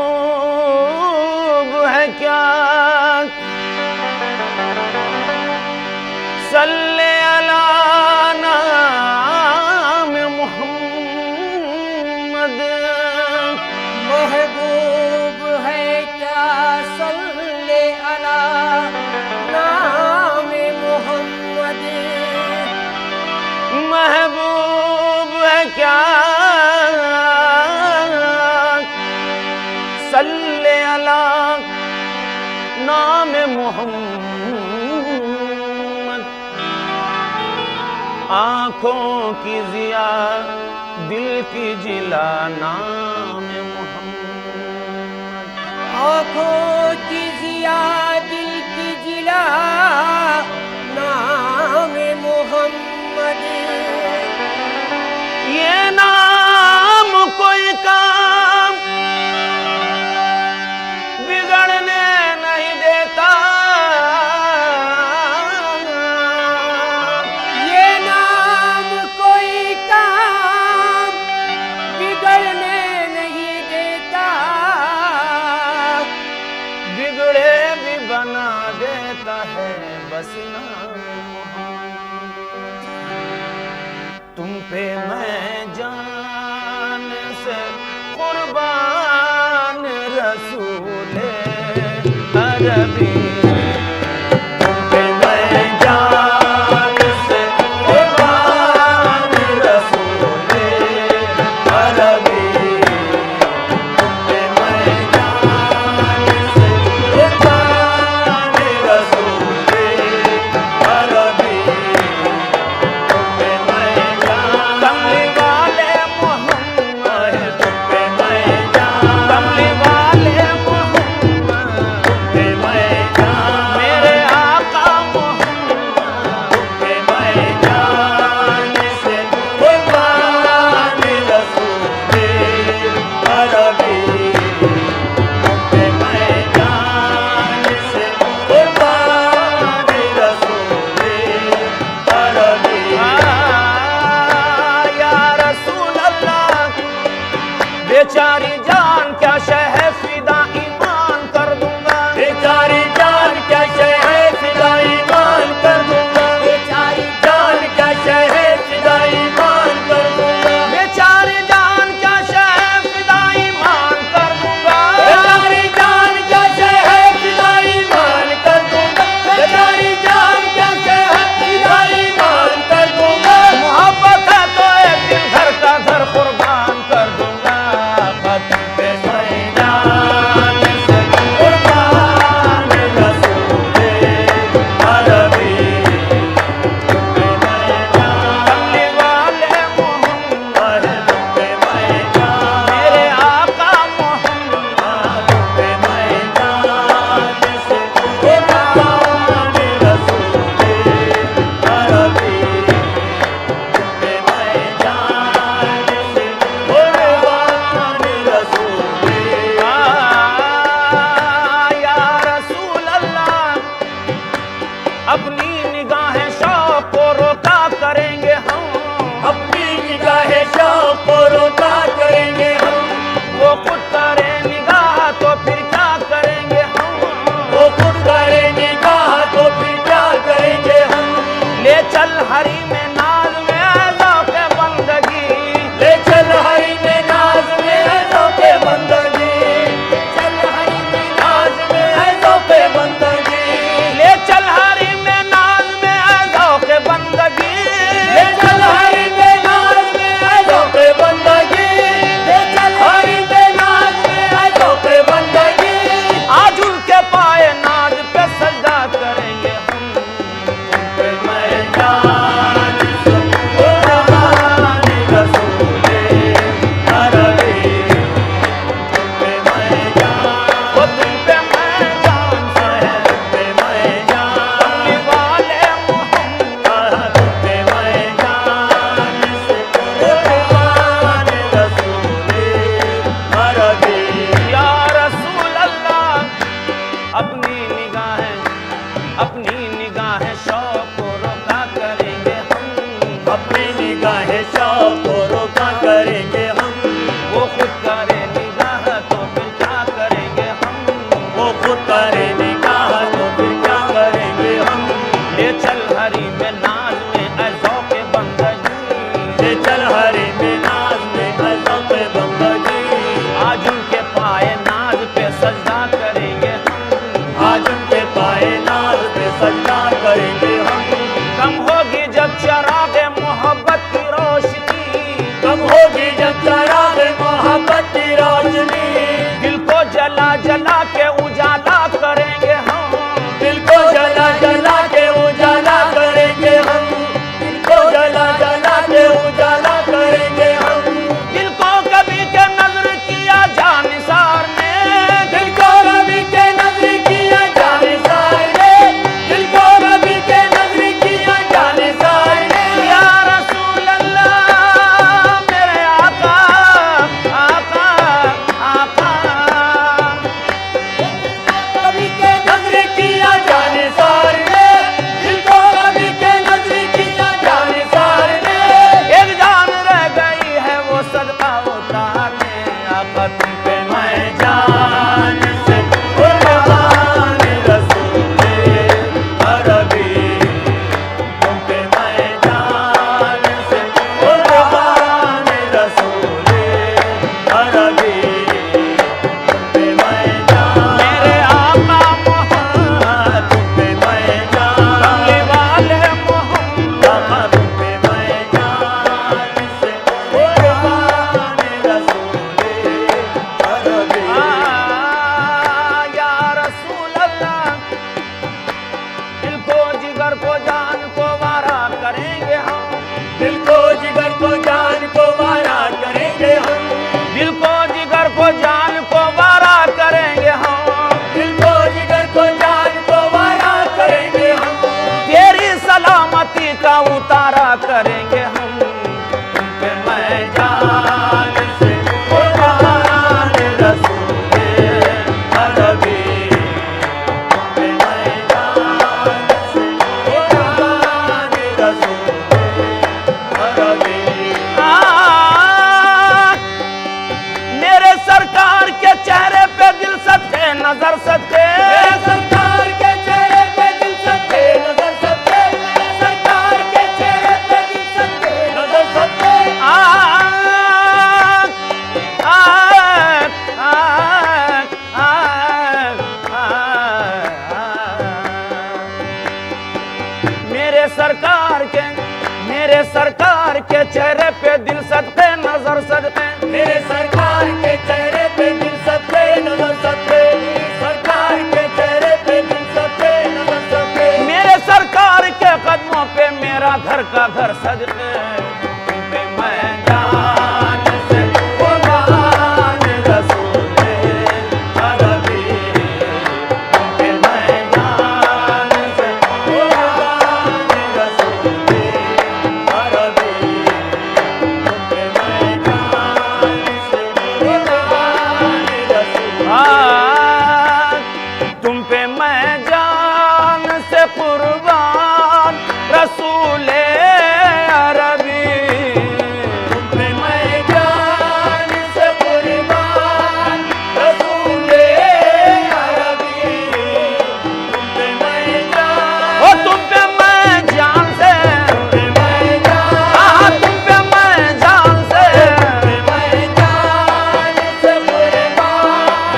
महबूब है क्या सल्ले अला नाम मोहम्मद। महबूब है क्या सल्ले अला नाम मोहम्मद। महबूब है क्या सल्ले अला नाम मोहम्मद। आँखों की जिया दिल की जिला नाम मोहम्मद। आँखों की जिया दिल की जिला नाम मोहम्मद। ये नाम कोई काम बिगड़ने नहीं देता। ये नाम कोई काम बिगड़ने नहीं देता। बिगड़े भी बना देता है बस नाम मोहम्मद। तुम पे मैं जान से कुर्बान रसूले अरबी। तुम पे मैं जान से कुर्बान रसूले अरबी। तुम पे मैं जान से कुर्बान रसूले अरबी। तुम पे मैं जान कमली वाले मोहम्मद। तुम पे मैं जान कमली वाले मोहम्मद। तुम पे मैं वो तुम पे मैं जान से कमली वाले मोहम्मद तुम पे मैं जान से कुर्बान रसूले अरबी। या रसूल अल्लाह अपनी निगाहें शौक को रोका करेंगे हम, अपनी निगाहें शौक को रोका करेंगे हम, वो खुद करे निगाह तो फिर क्या करेंगे हम, वो खुद करे निगाह तो फिर क्या करेंगे हम। ले चल हरी में नाज में ऐज़ो के बंदगी, ले चल हरी में नाज में ऐज़ों पे बंदगी, आज उनके पाए नाज पे सजदा करेंगे हम, आज उनके पाए नाज पे सजदा करेंगे हम। कम होगी जब चराग मोहब्बत की रोशनी, कब होगी जब चराग मोहब्बत की रोशनी, दिल को जला जला के उजाला करेंगे हम, दिल को जला जला के उजाला करेंगे हम, दिल को जला जला के उजाला करेंगे हम। दिल को कभी के नजर किया जानिसार ने, दिल को रवि के नजर किया जाने सारे, दिल को रवि के नजर किया जाने सारे। या रसूल अल्लाह मेरे आका आका आका, रवि के नजर किया जाने सारे, दिल को रवि के नजर किया जाने सारे। एक जान रह गई है वो सदका उतारने, आका तुम पे मैं जान से कुर्बान रसूले अरबी, तुम पे मैं जान से कुर्बान रसूले अरबी, तुम पे मैं जान, मेरे आका मोहम्मद तुम पे मैं जान, कमली वाले मोहम्मद, तुम पे मैं जान से कुर्बान रसूले अरबी। या रसूल अल्लाह दिल को जिगर को जान को वारा करेंगे हम, दिल को जिगर को जान को वारा करेंगे हम, दिल को जिगर को जान को वारा करेंगे हम, दिल को जिगर को जान को वारा करेंगे हम। तेरी सलामती का उतारा करेंगे हम, तुम पे मैं जान से कुर्बान रसूले अरबी, तुम पे मैं जान से कुर्बान रसूले अरबी। मेरे सरकार के चेहरे पे दिल सदके नजर सदके, मेरे सरकार के चेहरे पे दिल सदके नजर सदके, मेरे सरकार के चेहरे पे दिल सदके नजर सदके। मेरे सरकार के चेहरे पे दिल सदके नजर सदके, मेरे सरकार के चेहरे पे दिल सदके नजर सदके, सरकार के चेहरे पे दिल सदके नजर सदके। मेरे सरकार के कदमों पे मेरा घर का घर सदके, तुम पे मैं जान से कुर्बान रसूले अरबी, तुम पे मैं जान से कुर्बान रसूले अरबी, तुम पे मैं जान से कुर्बान रसूले। तुम पे मैं जान से कुर्बान रसूले अरबी, तुम पे मैं जान से कुर्बान रसूले अरबी, तुम पे मैं जान, ओ तुम पे मैं जान से, तुम पे मैं जान, तुम पे मैं जान से, तुम पे मैं जान से कुर्बान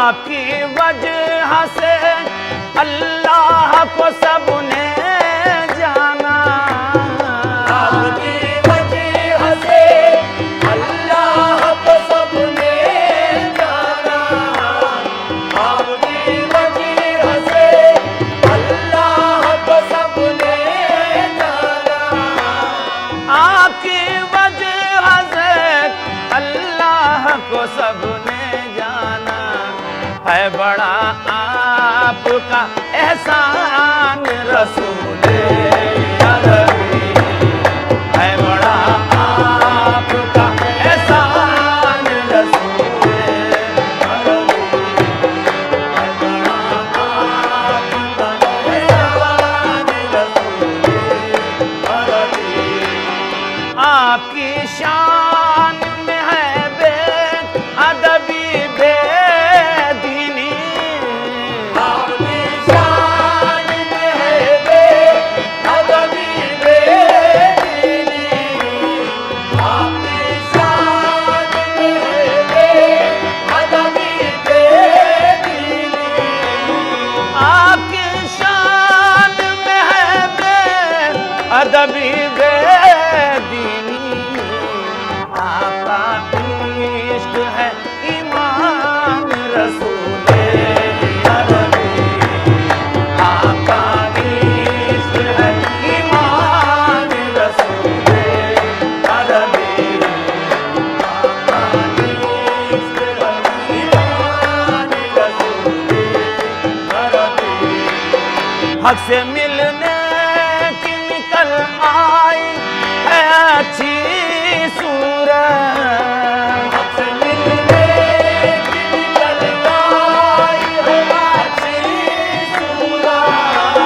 आपकी वजह से अल्लाह को सबने जाना, आपकी वजह से अल्लाह को सबने जाना, आपकी वजह से अल्लाह को सबने जाना, आपकी वजह से अल्लाह को सबने जाना। है बड़ा आपका एहसान रसूले अरबी, है बड़ा आपका एहसान रसूले अरबी, है बड़ा आपका एहसान रसूले अरबी। आपकी शान में है बेअदबी बेदीनी, आपकी शान में है बेअदबी बेदीनी, आपकी शान में है बेअदबी बेदीनी, आपकी शान में है बेअदबी बेदीनी। आपका इश्क है ईमान रसूले अरबी, आपका इश्क है ईमान रसूले अरबी, आपका इश्क है ईमान रसूले अरबी। हक से मिलने की निकल आई है अच्छी सूरत, आपसे मिलने की निकल आई है अच्छी सूरत,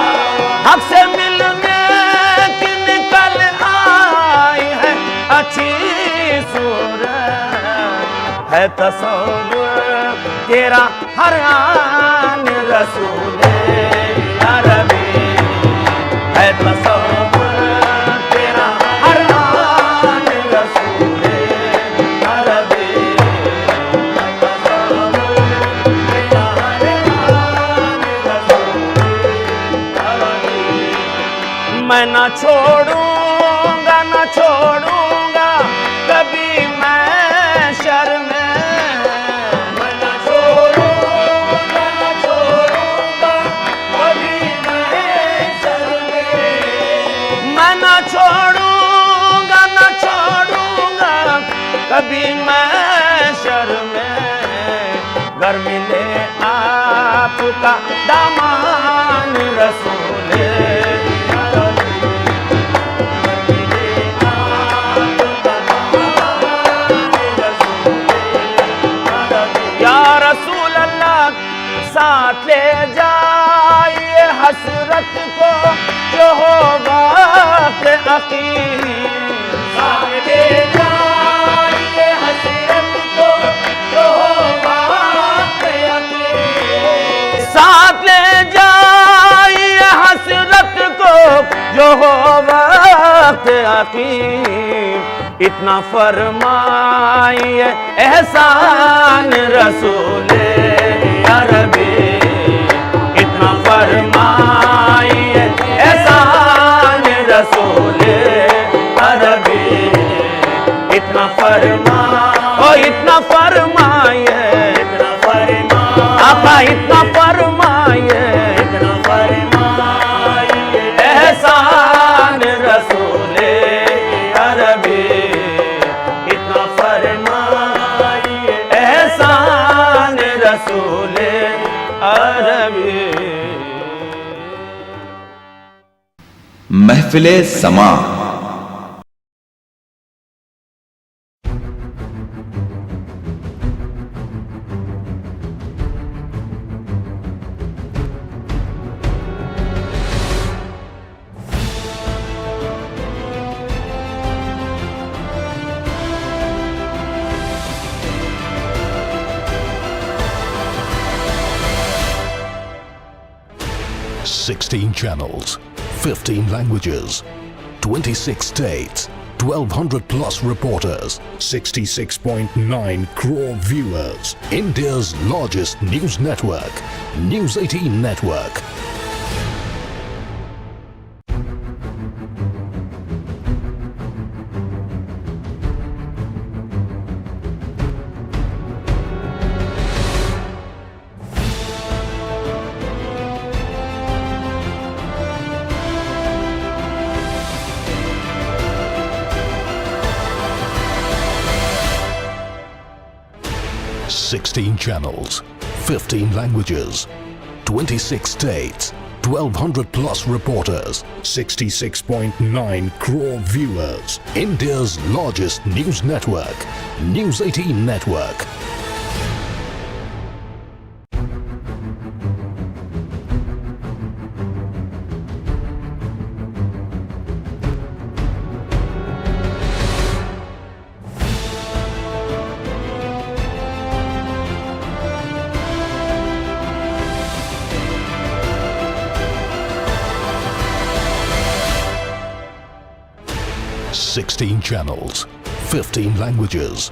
हक से मिलने की निकल आई है अच्छी सूरत। है तसव्वुर तेरा हर आन रसूले अरबी, है तसव्वुर तेरा हर आन रसूले अरबी, मेरा हर आन रसूले अरबी। मैं न छोड़ूंगा न छोड़ूंगा कभी मैं शर्म, मैं न छोड़ूंगा कभी मैं शर्मे, मैं न छोड़ूंगा न छोड़ूंगा कभी मैं शर्म। घर मिले आपका दामान रसूले अरबी, मिले आपका दामान रसूले अरबी। या रसूल अल्लाह साथ ले जाइए हसरत को जो हो वक्त अकीम, साथ ले जाइए हसरत को जो हो बात अकीम, साथ ले जाइए हसरत को जो हो वक्त अकीम। इतना फरमाइए एहसान रसूले अरबी, इतना फरमाइए एहसान रसूले अरबी, इतना इतना फरमाइए आपा, इतना फरमाइए एहसान रसूले अरबी, इतना फरमाइए एहसान रसूले अरबी। महफिले समा। Sixteen channels, 15 languages, 26 states, 1,200 plus reporters, 66.9 crore viewers. India's largest news network, News 18 Network. Sixteen channels, 15 languages, 26 states, 1,200 plus reporters, 66.9 crore viewers. India's largest news network, News 18 Network. Sixteen channels, 15 languages,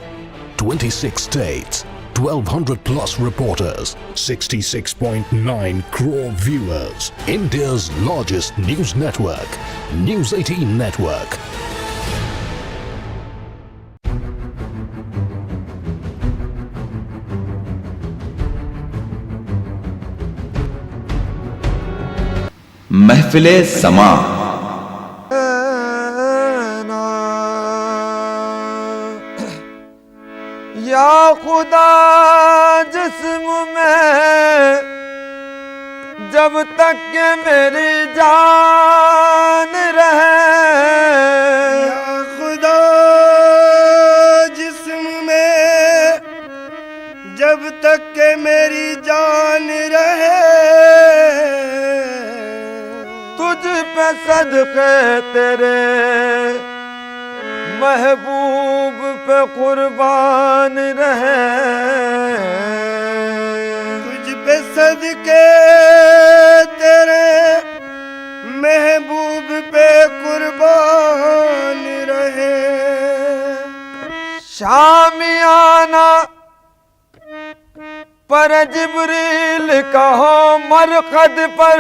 26 states, 1,200 plus reporters, 66.9 crore viewers. India's largest news network, News 18 Network. महफिले समा या खुदा जिस्म में जब तक के मेरी जान रहे, या खुदा जिस्म में जब तक के मेरी जान रहे, तुझ पे सदके तेरे महबूब पे कुर्बान रहे, तुझ पे सदके तेरे महबूब पे कुर्बान रहे। शामियाना पर जिब्रील कहो मरकद पर,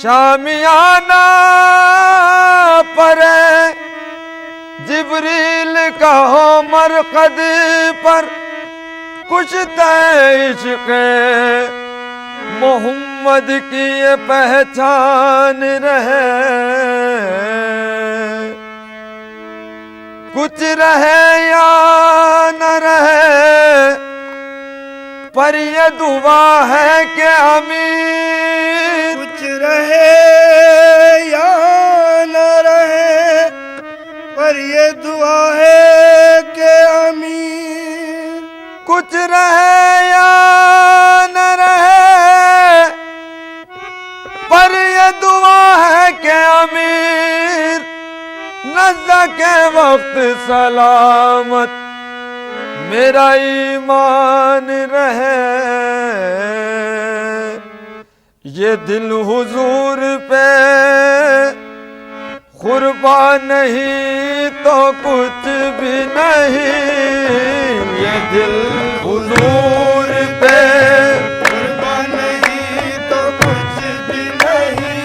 शामियाना पर जिब्रील कहो मरकद पर, कुछ इश्क़ मोहम्मद की ये पहचान रहे, कुछ रहे या न रहे पर ये दुआ है कि अमीर, कुछ रहे या न रहे पर ये दुआ है कि अमीर, कुछ रहे या न रहे पर ये दुआ है कि अमीर, नज़्ज़ा के वक्त सलामत मेरा ईमान रहे। ये दिल हुजूर पे कुर्बान नहीं तो कुछ भी नहीं, ये दिल हुजूर पे कुर्बान नहीं तो कुछ भी नहीं,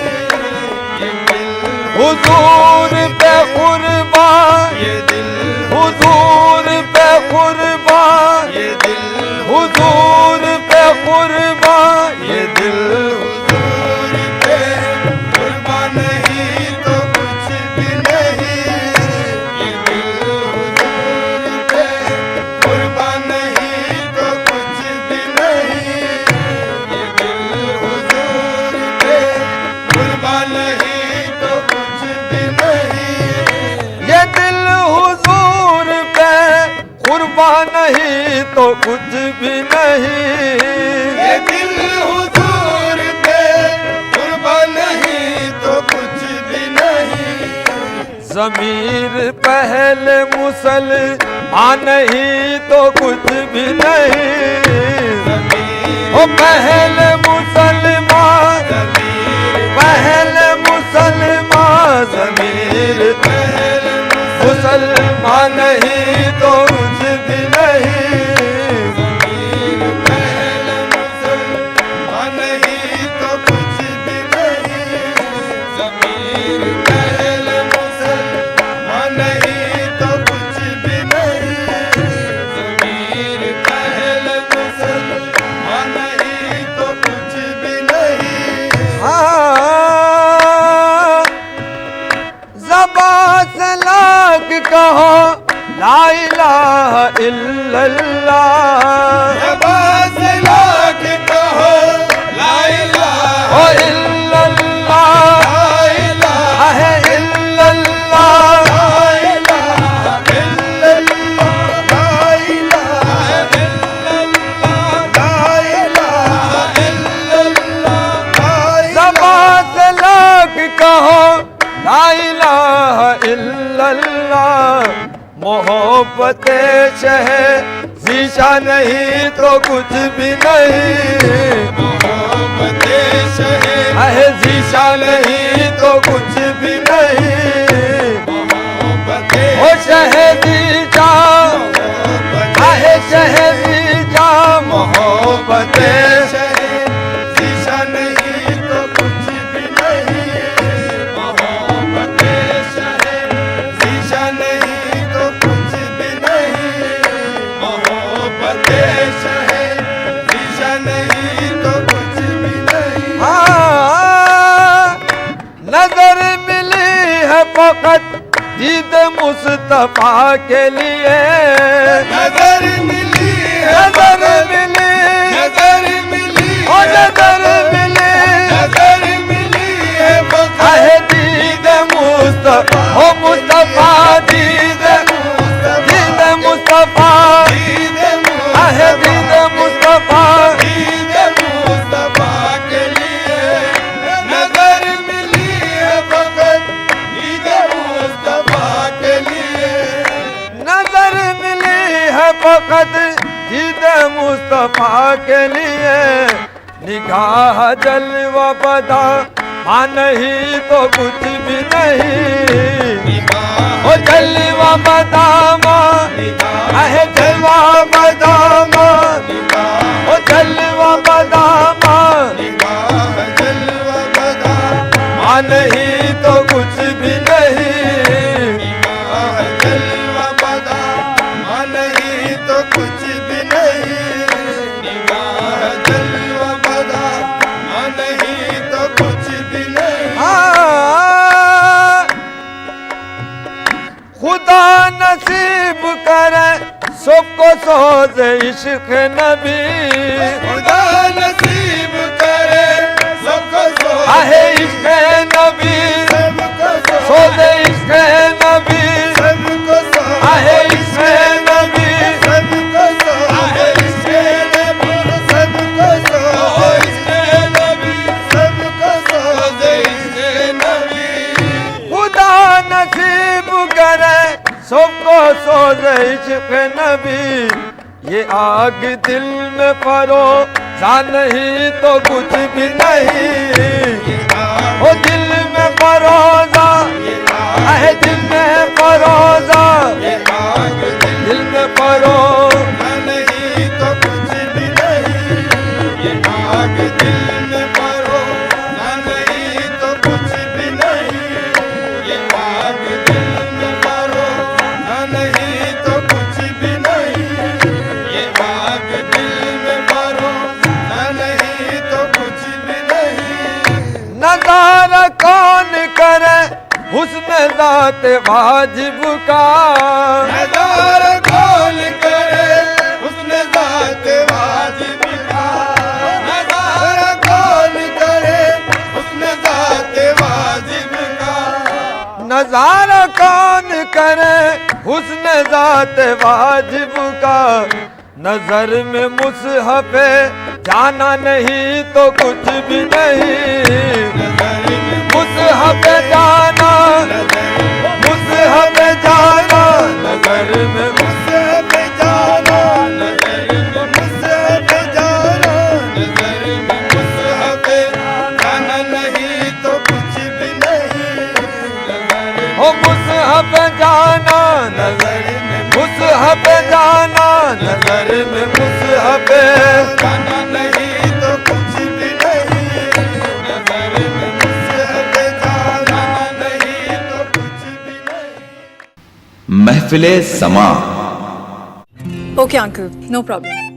ये दिल हुजूर पे कुर्बान, ये दिल हुजूर पे कुर्बान, ये दिल हुजूर पे कुर्बान, ये दिल हुजूर पे कुर्बान नहीं तो कुछ भी नहीं, ये दिल हुजूर पे कुर्बान नहीं तो कुछ भी नहीं, ये दिल हुजूर पे कुर्बान नहीं तो कुछ भी नहीं, ये दिल हुजूर पे कुर्बान नहीं तो कुछ भी नहीं, ये दिल हुजूर पे कुर्बान नहीं तो कुछ भी नहीं, ज़मीर पहले मुसलमान नहीं तो कुछ भी नहीं, ओ पहले मुसलमान, पहले मुसलमान मुसलमान ज़मीर पहले मुसलमान नहीं तो कुछ भी नहीं। ज़मीर पहले मुसलमान नहीं तो कुछ भी नहीं। ज़मीर पहले मुसलमान नहीं तो कुछ भी नहीं। ज़मीर पहले मुसलमान नहीं तो कुछ भी नहीं। हाँ, ज़बां से लाख कहो ला इलाहा इल्लल्लाह। ज़बां से लाख कहो ला इलाहा ओ इल्लल्लाह ला इलाहा है इल्लल्लाह। ला इलाहा इल्लल्लाह ला इलाहा इल्लल्लाह ला इलाहा इल्लल्लाह। ज़बां से लाख कहो ला इलाहा इल्लल्लाह। मोहब्बत शह शीशा नहीं तो कुछ भी नहीं। मोहब्बत शहे है शीशा नहीं तो कुछ भी नहीं। मोहब्बत ओ शहदी जा आहे शहदी जा मोहब्बत शहे शीशा नहीं तो कुछ भी नहीं। मोहब्बत शहे शीशा नहीं तो कुछ भी नहीं। मोहब्बत शहे शीशा नहीं तो कुछ भी नहीं। हाँ, नजर मिली है फकत दीद मुस्तफा के लिए। नजर मिली है नजर मिली नजर मिली ओ नजर मिली नजर मिली है आहे दीद मुस्तफा ओ मुस्तफा दीद दीद मुस्तफा आहे दीद मुस्तफा। मुस्तफा के लिए नजर मिली है फकत ईद मुस्तफा के लिए। नजर मिली है फकत दीद मुस्तफा के लिए। निगाह जलवा बदा हाँ नहीं तो कुछ भी नहीं। ओ जलवा बदामा आहे जलवा बदामा ओ जलवा बदामा हाँ नहीं तो कुछ भी नहीं। नहीं तो कुछ भी नहीं। नहीं तो कुछ भी नहीं। हाँ, खुदा नसीब करे सबको सोज इश्क नबी। खुदा नसीब करे सबको आहे इश्क नबी सबको सोज इश्क नबी सबको आहे इश्क नबी। सबको आहे इश्क़ नबी सबको इश्क़ नबी सबको इश्क़ नबी। खुदा नसीब करे सबको सोज इश्क नबी। ये आग दिल में परो जा नहीं तो कुछ भी नहीं। ओ दिल में परोजा है दिल में परोजा दिल में परो नहीं तो कुछ भी नहीं। ये आग दिल में परो नहीं तो कुछ भी नहीं। ये आग दिल में परो नहीं तो कुछ भी नहीं। ये आग दिल में परो नहीं तो कुछ भी नहीं। नजारा कौन करे हुस्न ज़ात वाजिब का। नज़ार कौन करे उसने ज़ात वाजिब का। नज़ार कौन करे उसने ज़ात वाजिब का। नजारा कौन करे हुस्न ज़ात वाजिब का। नजर में मुसहफ जाना नहीं तो कुछ भी नहीं। मुसहफ जाना मुसहफ जाना नजर में मुसहफ जाना नज़र में मुसहफ जाना नज़र में मुसहफ जाना नहीं तो कुछ भी नहीं। हो मुसहफ जाना नजर में मुसहफ जाना नजर में मुसहफ जाना नहीं तो कुछ भी नहीं, नजर में मुसहफ जाना नहीं तो कुछ भी नहीं। महफिले समा। Okay, uncle, no problem.